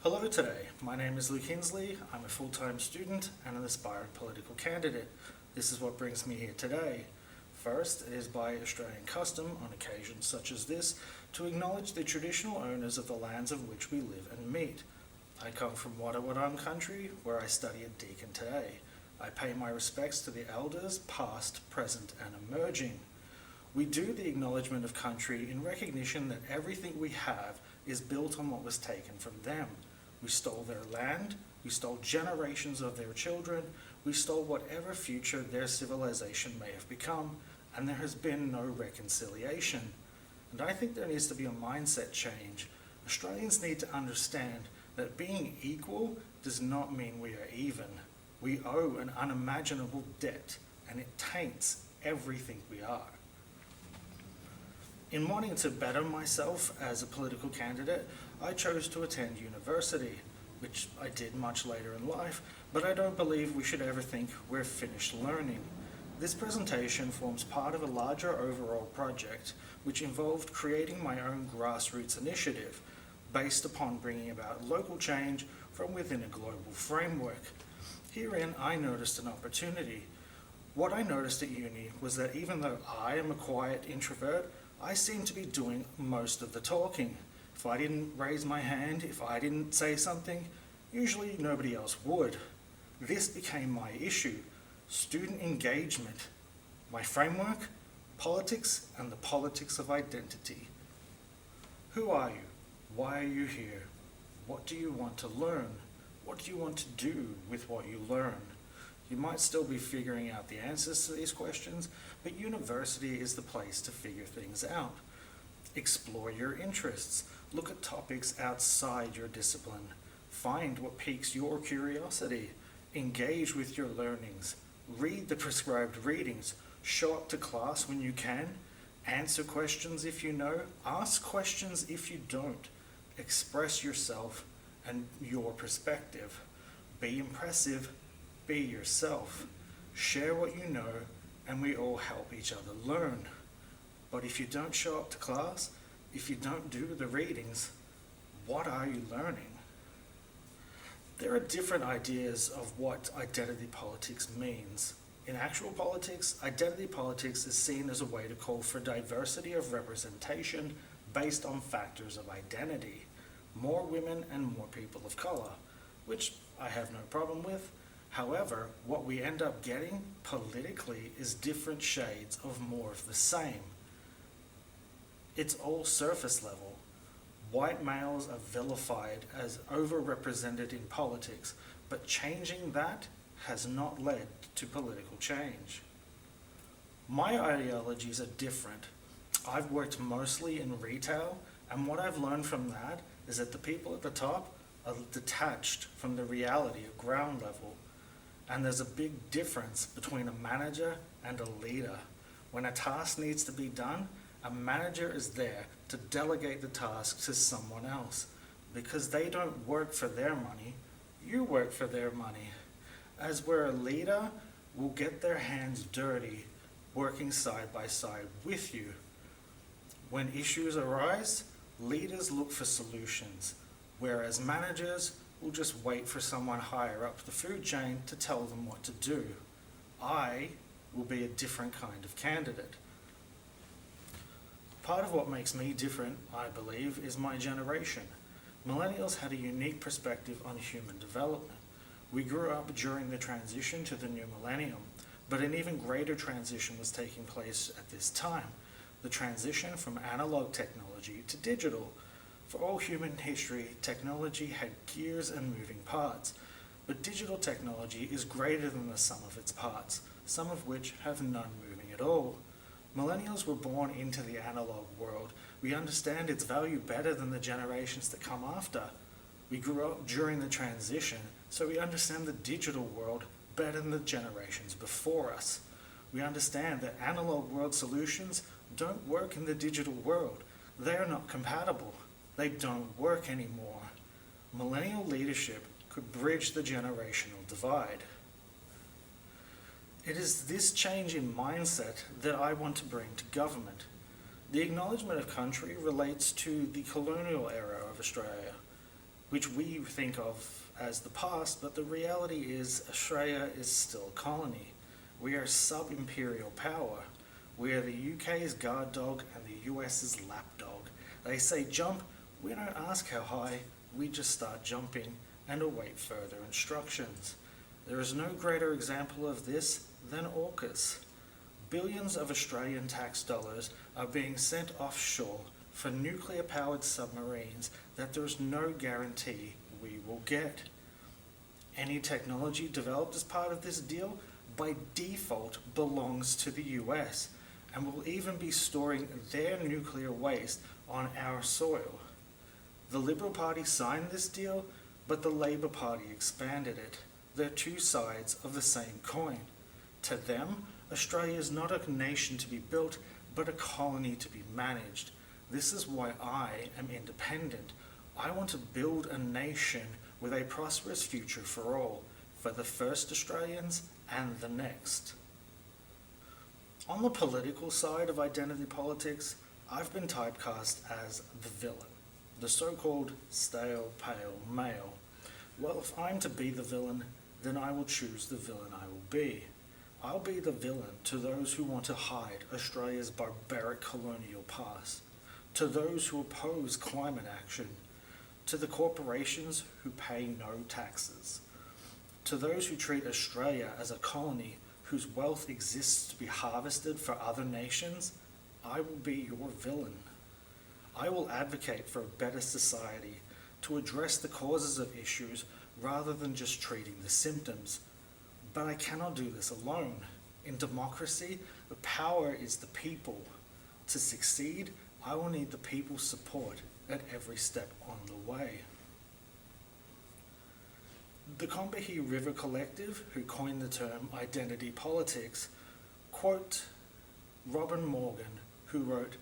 Hello today, my name is Luke Hinsley, I'm a full-time student and an aspiring political candidate. This is what brings me here today. First, it is by Australian custom, on occasions such as this, to acknowledge the traditional owners of the lands of which we live and meet. I come from Wadawurrung country, where I study at Deakin today. I pay my respects to the elders, past, present and emerging. We do the acknowledgement of country in recognition that everything we have is built on what was taken from them. We stole their land, we stole generations of their children, we stole whatever future their civilization may have become, and there has been no reconciliation. And I think there needs to be a mindset change. Australians need to understand that being equal does not mean we are even. We owe an unimaginable debt, and it taints everything we are. In wanting to better myself as a political candidate, I chose to attend university, which I did much later in life, but I don't believe we should ever think we're finished learning. This presentation forms part of a larger overall project, which involved creating my own grassroots initiative, based upon bringing about local change from within a global framework. Herein, I noticed an opportunity. What I noticed at uni was that even though I am a quiet introvert, I seem to be doing most of the talking. If I didn't raise my hand, if I didn't say something, usually nobody else would. This became my issue: student engagement. My framework: politics and the politics of identity. Who are you? Why are you here? What do you want to learn? What do you want to do with what you learn? You might still be figuring out the answers to these questions, but university is the place to figure things out. Explore your interests. Look at topics outside your discipline. Find what piques your curiosity. Engage with your learnings. Read the prescribed readings. Show up to class when you can. Answer questions if you know. Ask questions if you don't. Express yourself and your perspective. Be impressive. Be yourself. Share what you know, and we all help each other learn. But if you don't show up to class, if you don't do the readings, what are you learning? There are different ideas of what identity politics means. In actual politics, identity politics is seen as a way to call for diversity of representation based on factors of identity. More women and more people of color, which I have no problem with. However, what we end up getting politically is different shades of more of the same. It's all surface level. White males are vilified as overrepresented in politics, but changing that has not led to political change. My ideologies are different. I've worked mostly in retail, and what I've learned from that is that the people at the top are detached from the reality of ground level. And there's a big difference between a manager and a leader. When a task needs to be done, a manager is there to delegate the task to someone else, because they don't work for their money, you work for their money. As where a leader will get their hands dirty working side by side with you. When issues arise, leaders look for solutions, whereas managers will just wait for someone higher up the food chain to tell them what to do. I will be a different kind of candidate. Part of what makes me different, I believe, is my generation. Millennials had a unique perspective on human development. We grew up during the transition to the new millennium, but an even greater transition was taking place at this time: the transition from analog technology to digital. For all human history, technology had gears and moving parts, but digital technology is greater than the sum of its parts, some of which have none moving at all. Millennials were born into the analog world. We understand its value better than the generations that come after. We grew up during the transition, so we understand the digital world better than the generations before us. We understand that analog world solutions don't work in the digital world. They are not compatible. They don't work anymore. Millennial leadership could bridge the generational divide. It is this change in mindset that I want to bring to government. The acknowledgement of country relates to the colonial era of Australia. which we think of as the past, but the reality is Australia is still a colony. We are sub-imperial power. We are the UK's guard dog and the US's lapdog. They say jump, we don't ask how high, we just start jumping and await further instructions. There is no greater example of this than AUKUS. Billions of Australian tax dollars are being sent offshore for nuclear-powered submarines that there is no guarantee we will get. Any technology developed as part of this deal by default belongs to the US and will even be storing their nuclear waste on our soil. The Liberal Party signed this deal, but the Labor Party expanded it. They're two sides of the same coin. To them, Australia is not a nation to be built, but a colony to be managed. This is why I am independent. I want to build a nation with a prosperous future for all, for the first Australians and the next. On the political side of identity politics, I've been typecast as the villain, the so-called stale, pale male. Well, if I'm to be the villain, then I will choose the villain I will be. I'll be the villain to those who want to hide Australia's barbaric colonial past, to those who oppose climate action, to the corporations who pay no taxes, to those who treat Australia as a colony whose wealth exists to be harvested for other nations. I will be your villain. I will advocate for a better society, to address the causes of issues rather than just treating the symptoms. But I cannot do this alone. In democracy, the power is the people. To succeed, I will need the people's support at every step on the way. The Combahee River Collective, who coined the term identity politics, quote Robin Morgan, who wrote,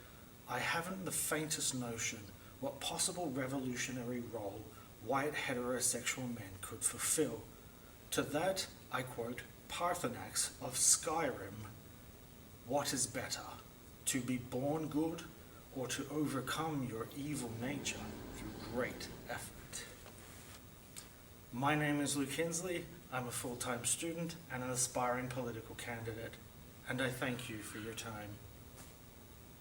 "I haven't the faintest notion what possible revolutionary role white heterosexual men could fulfill." To that, I quote Parthenax of Skyrim, "What is better, to be born good or to overcome your evil nature through great effort?" My name is Luke Hinsley. I'm a full-time student and an aspiring political candidate, and I thank you for your time.